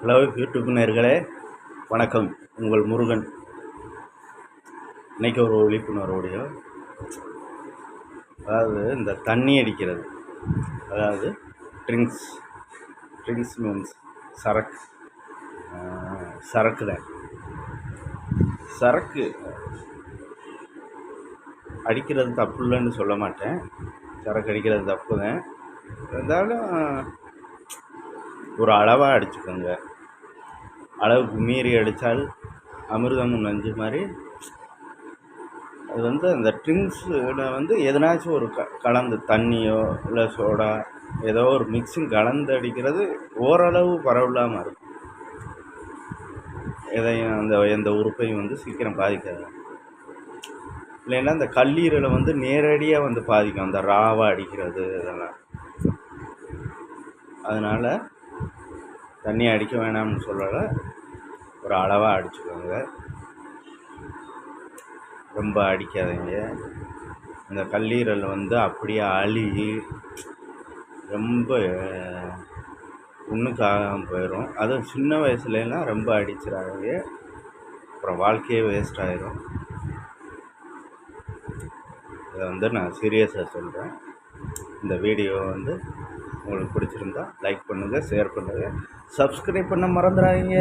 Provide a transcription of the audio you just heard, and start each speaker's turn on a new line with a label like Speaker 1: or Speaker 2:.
Speaker 1: Hello YouTube நேயர்களே, வணக்கம். உங்கள் முருகன். இன்றைக்கி ஒரு விழிப்புணர்வோடைய, அதாவது இந்த தண்ணி அடிக்கிறது, அதாவது ட்ரிங்க்ஸ் மீன்ஸ் சரக்கு தான். சரக்கு அடிக்கிறது தப்பு இல்லைன்னு சொல்ல மாட்டேன். சரக்கு அடிக்கிறது தப்பு தான். இருந்தாலும் ஒரு அளவாக அடிச்சுக்கோங்க. அளவுக்கு மீறி அடித்தால் அமிர்தமும் நஞ்சு மாதிரி. அது அந்த ட்ரிங்க்ஸில் எதனாச்சும் ஒரு கலந்து தண்ணியோ இல்லை சோடா ஏதோ ஒரு மிக்ஸிங் கலந்து அடிக்கிறது ஓரளவு பரவலாமல் இருக்கும். எதையும் எந்த உறுப்பையும் சீக்கிரம் பாதிக்காது. இல்லைன்னா இந்த கல்லீரலை நேரடியாக பாதிக்கும், அந்த ராவாக அடிக்கிறது இதெல்லாம். அதனால் தண்ணி அடிக்க வேணாம்னு சொல்லலை, ஒரு அளவாக அடிச்சுக்கோங்க. ரொம்ப அடிக்காதீங்க. இந்த கல்லீரல் அப்படியே அழுகி ரொம்ப ஒன்றுக்காகாமல் போயிடும். அதுவும் சின்ன வயசுலலாம் ரொம்ப அடிச்சிடாதீங்க, அப்புறம் வாழ்க்கையே வேஸ்ட் ஆகிரும். இதை நான் சீரியஸாக சொல்கிறேன். இந்த வீடியோ உங்களுக்கு பிடிச்சிருந்தா லைக் பண்ணுங்கள், ஷேர் பண்ணுங்கள், சப்ஸ்கிரைப் பண்ண மறந்துடாதீங்க.